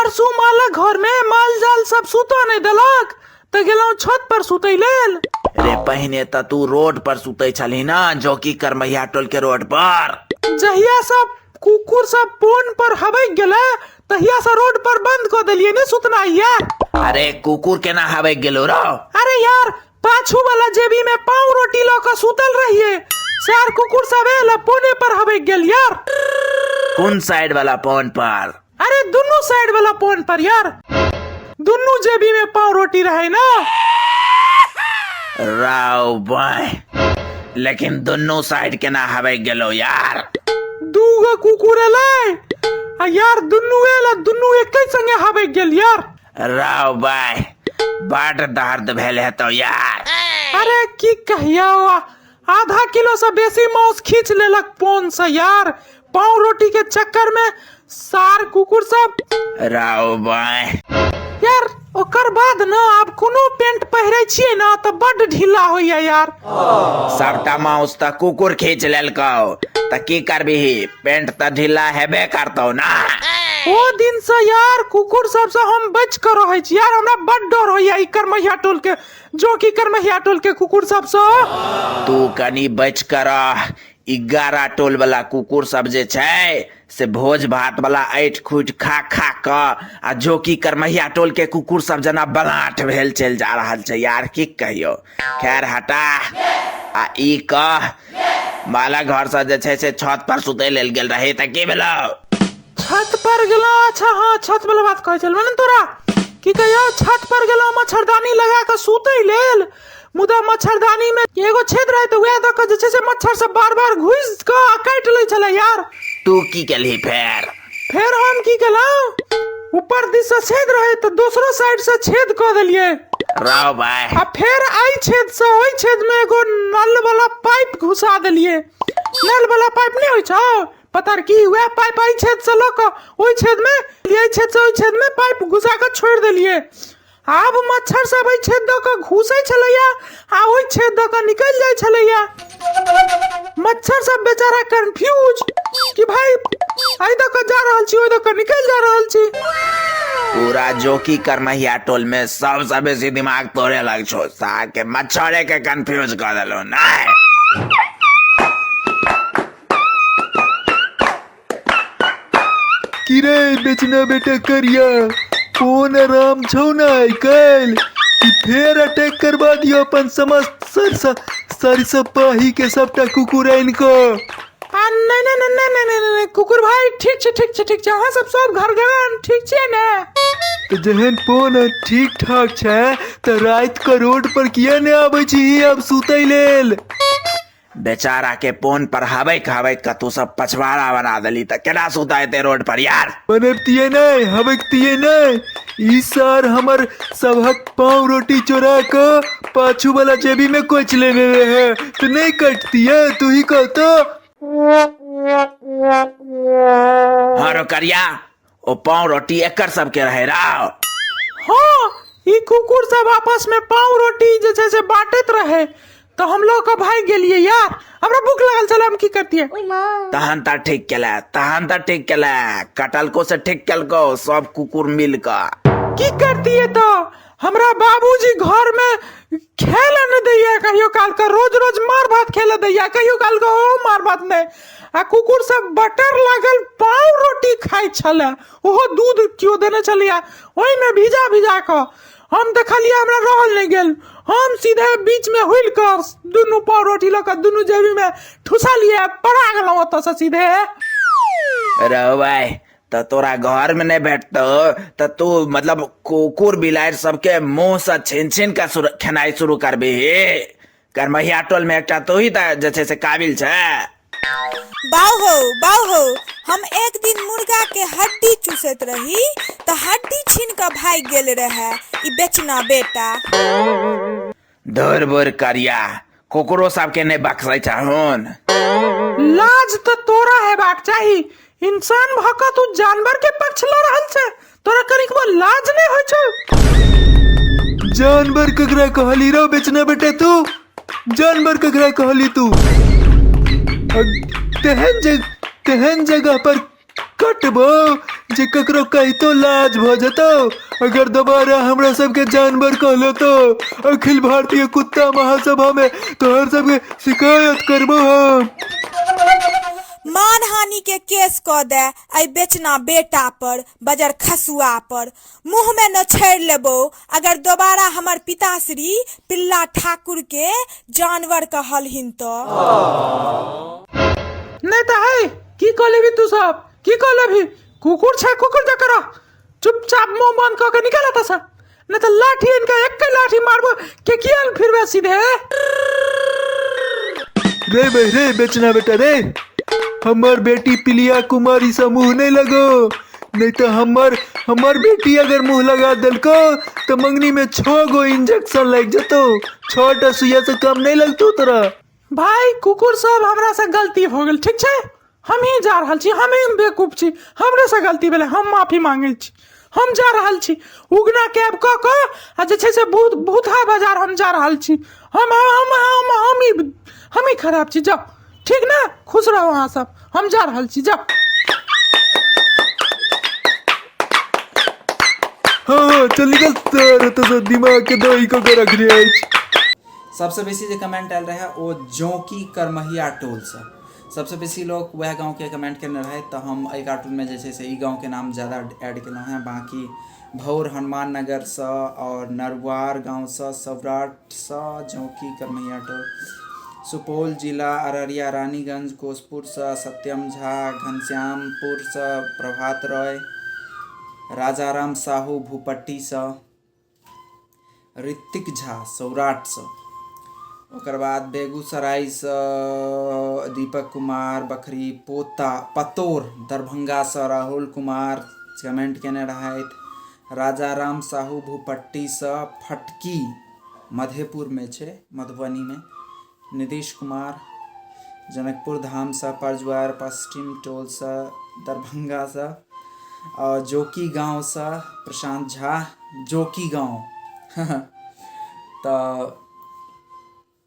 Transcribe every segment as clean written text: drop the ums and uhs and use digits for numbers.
परसू माला घर में माल जाल सब सुतो नहीं दलक तो गेलो छत पर सुतै लेल। रे पहिने त तू रोड पर सुतै छली ना, जोकी करमैया टोल के रोड पर। जहिया सब कुकुर सब पोन पर हबै गेले तहिया से रोड पर बंद कर देलिए ने सुतना यार। अरे कुकुर केना हबै गेलो रो? अरे यार पाछू वाला जेबी में पाँव रोटी लौका सुतल रहिए, सार कुकुर सब एला पोने पर हबै गेल यार। कौन साइड वाला पोन पर? अरे दोनों साइड वाला पोन पर यार, दोनों जेबी में पाँव रोटी रहे ना। राव बाय, लेकिन दोनों साइड केना हबै गेलो यार? दूगो कुकुर एलै आ यार दुनू एला, दुनू एकै संगे हबै गेल यार। राव बाय, बड़ दर्द भेल हेतौ यार। अरे की कहिया, आधा किलो से बेसी मांस खींच लेलक पोन से यार, पाँव रोटी के चक्कर में सार कुकुर सब। राव बाय यार ओकर बाद ना अब कोनो पेंट पहिरे छिए ना तो बड़ ढीला होइया यार। सबटा माउस त कुकुर खींच लेलकौ त की करबिही, पेंट त ढीला हेबे करतौ ना। ओ दिन से यार कुकुर सब से हम बच कर रहे छी यार, हमरा बड़ डर होइया ई करमैया टोल के, जो की करमैया टोल के कुकुर सब से। तू कनी बच कर, 11 टोल वाला कुकुर सब जे छै से भोज भात वाला ऐठ खुट खा खा क आ जोकी करमैया टोल के कुकुर सब जना बलाट भेल चल जा रहल छै यार, की कहियो। खैर हटा, आ ई कह माला घर से जे छै से छत पर सुतै लेल गेल रही त की भेलो? छत पर गेलो, अच्छा हाँ छत वाला बात कहै छल मैंने तोरा, की कहियो छत पर गेलो मच्छरदानी लगा के सुतै लेल, मुदा मच्छरदानी में एगो छेद रहे तो वह दक जे छै से मच्छर सब बार बार घुस के काट ले छले यार। तू की केलही फेर? फिर हम की केलौ, ऊपर दिस से छेद रहे तो दूसरो साइड से छेद कर देलिए। राव भाई, आ फिर आई छेद से ओई छेद में एगो नल वाला पाइप घुसा देलिए। नल वाला पाइप नहीं होय छौ, पता की हुआ पाइप आई छेद से लक ओई छेद में, ये छेद से ओई छेद में पाइप घुसा के छोड़ देलिए। अब मच्छर सब ओई छेद द के घुसै छलैया आ ओई छेद द के निकल जाय छलैया। मच्छर सब बेचारा कंफ्यूज कि भाई आई द के जा रहल छी ओई द के निकल जा रहल छी। पूरा जोकी करमैया टोल में सबसे बेसी दिमाग तोरे लग छो, सा के मच्छरे के कंफ्यूज कर देलो ना। की रे बेचना बेटा करिया, फोन आराम छौ ना कल कि फेर अटैक करवा दियो अपन समस्त सरसपाही के सबटा कुकुर आइन को। नहीं नहीं नहीं नहीं नहीं नहीं कुकुर भाई ठीक छे ठीक छे ठीक छे, अहाँ सब घर गए ठीक छे ना? तो जहन फोन ठीक ठाक छे तो रात को रोड पर किया ने आबै छी अब सुतै लेल? बेचारा के पोन पर हबै का तू सब पछवाड़ा बना देली त केना सुताइते रोड पर यार? बनबतिये नहीं हबकतिये नहीं, ई सार हमर सबहक पाँव रोटी चोरा के पाछू वाला जेबी में कोच लेने रहे तो नहीं कटती है, तू ही कहतो। हाँ करिया, ओ पाँव रोटी एकर सबके रहे राव। हाँ ई कुकुर सब आपस में पाँव रोटी जैसे से बांटत रहे तो हम लोग का भाई गेलिए यार, हमरा भूख लगल चला हम की करती है। तहन त ठीक केला, कटल को से ठीक केलको सब कुकुर मिल का। की करती है तो हमरा बाबूजी घर में खेला न दैया, कहियो काल का रोज रोज मार भात खेला दैया, कहियो काल का ओ मार भात नहीं। आ कुकुर सब बटर लागल पाँव रोटी खाई छले, ओहो दूध क्यों देने चलिया ओई में भिजा भिजा के हम देखलिए हमरा रहल नहीं गेल, हम सीधे बीच में हुल कर दोनों पाँव रोटी लेकर दोनों जेबी में ठुसा लिए पड़ा गेलौ ओत से सीधे। रो भाई तो तोरा घर में नहीं बैठतो तो तू मतलब कुकुर बिलाइर सबके मुंह से छीन छीन का खेनाई शुरू करबी। करमैया टोल में एकटा तो ही जैसे से काबिल छे। बाऊ हो हम एक दिन मुर्गा के हड्डी चूसत रही तो हड्डी छीन के भाग गेल रहे ई बेचना बेटा। धुर बुर करिया, कुकुरो सबके नहीं बख्शै छहुन। लाज तो तोरा हेबाक चाही, इंसान भका तू जानवर के पक्ष ल रहल छे, तोरा कनिक वो लाज नहीं होय छौ? जानवर ककरा कहली रो बेचना बेटा तू? जानवर ककरा कहली तू? तेहन जगह पर कटबो जे ककरो कहितो लाज भ जतो अगर दोबारा हमरा सबके जानवर कहलो तो अखिल भारतीय कुत्ता महासभा में तोहर सबके शिकायत करबो हम। मानहानि के केस क दे आई बेचना बेटा पर बजर खसुआ पर मुंह में न छेड़ लेबो अगर दोबारा हमर पिताश्री पिल्ला ठाकुर के जानवर कहलहिन तो। नहीं तो है की कहले तू सब की कहले भी कुकुर छे कुकुर जकरा चुपचाप मुंह बंद करके निकल आता सा नहीं तो लाठी इनका एक के लाठी मारबो के कियल फिरवे सीधे। रे भाई रे बेचना बेटा रे, हमर बेटी पिलिया कुमारी से मुंह नहीं लगो, नहीं तो हमर बेटी अगर मुंह लगा दलको तो मंगनी में 6 गो इंजेक्शन लग जतो, 6टा सुइया से कम नहीं लगतो तोरा। भाई कुकुर सब हमरा से गलती हो गेल ठीक छे, हम ही जा रहल छी, हम ही बेवकूफ छी, हमरे से गलती भेले, हम माफी मांगे छी, हम जा रहल छी उगना कैब क क आ जे छै से भूतहा बाजार हम जा रहल छी, हम ही खराब छी, जाओ ठीक ना, खुश रहो वहाँ सब, हम जा रहल छी जाओ। हाँ चल निकल तेरे तो दिमाग के दही को के रख लिया। सबसे बेसी जे कमेंट आयल रहे वो जोकी करमहिया टोल से, सबसे बेसी लोग वह गांव के कमेंट करने रहे, तो हम एहि कार्टून में जैसे से ई गांव के नाम ज़्यादा ऐड केलहुँ हैं, बाकी भौर हनुमान नगर से और नरवार गांव से, सौराठ से जोकी करमहिया टोल, सुपौल जिला अररिया रानीगंज कोसपुर से सत्यम झा, घनश्यामपुर से प्रभात रॉय, राजाराम साहू भूपट्टी से, ऋतिक झा सौराठ से, ओकर बाद बेगूसराय से दीपक कुमार बखरी पोता पतोर दरभंगा से राहुल कुमार कमेंट केने रहथि, राजाराम साहू भूपट्टी से फटकी मधेपुर में छे मधुबनी में, नीतीश कुमार जनकपुर धाम से परजुआर पश्चिम टोल से दरभंगा से, और जोकी गांव से प्रशांत झा जोकी गांव तो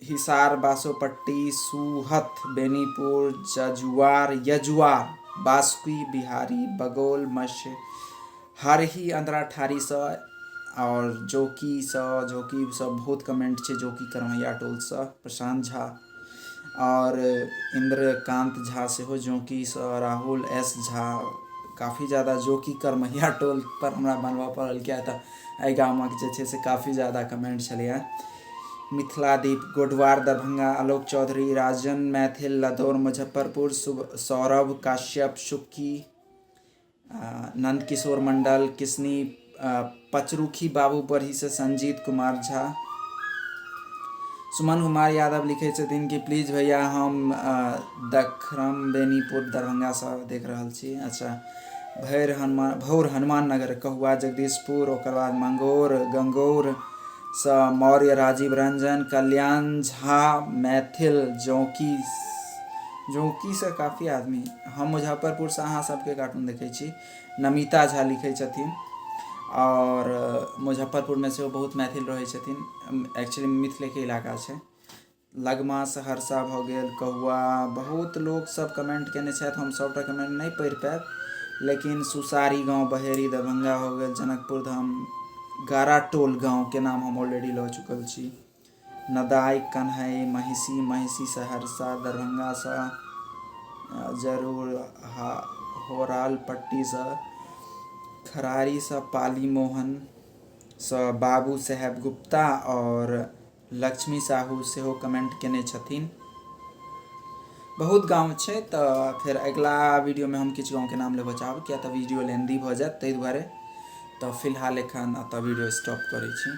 हिसार बासोपट्टी सूहत बेनीपुर जजुआर यजुआर बासुकी बिहारी बगोल मश हरही अंतराठारी से, और जोकी से बहुत कमेंट छे, जोकी करमैया टोल से प्रशांत झा और इंद्रकांत झा से हो जोकी से, राहुल एस झा, काफ़ी ज़्यादा जोकी करमैया टोल पर हमरा बनवा पड़ल क्या था एहि गामक जे छे से काफ़ी ज़्यादा कमेंट छलिए। मिथिलादीप गोडवार दरभंगा, आलोक चौधरी राजन मैथिल लदौर मुजफ्फरपुर, सौरभ काश्यप शुक्की, नंद किशोर मंडल किसनी पचरुखी बाबू बरही से संजीत कुमार झा, सुमन कुमार यादव लिखे छथिन कि प्लीज भैया हम दखरम बेनीपुर दरभंगा से देख रहल छी। अच्छा भौर हनुमान नगर कहुआ जगदीशपुर, ओकर बाद मंगोर गंगौर स मौर्य राजीव रंजन, कल्याण झा मैथिल जोकी से काफ़ी आदमी, हम मुजफ्फरपुर से अहाँ सबके कार्टून देखे छी, नमिता झा लिखे छथिन और मुजफ्फरपुर में से वो बहुत मैथिल रहे छथिन, एक्चुअली मिथिले के इलाका है। लगमा सहरसा भ गेल कहुआ, बहुत लोग सब कमेंट केने छथि, हम सबटा कमेंट नहीं पढ़ि पाएब, लेकिन सुसारी गांव बहेरी दरभंगा हो गए, जनकपुर धाम गाराटोल गांव के नाम हम ऑलरेडी लऽ चुकल छी, नदाई कन्हई महिषी सहरसा दरभंगा से, जरूर होराल पट्टी से, खरारी से पाली मोहन से बाबू साहेब गुप्ता और लक्ष्मी साहू सेहो कमेंट केने छथिन। बहुत गाँव छै, तो फिर अगला वीडियो में हम किछु गाँव के नाम लेबऽ चाहब, किया तऽ वीडियो लेंदी भऽ जायत, ताहि दुआरे तो फिलहाल एखन एतऽ वीडियो स्टॉप करै छी।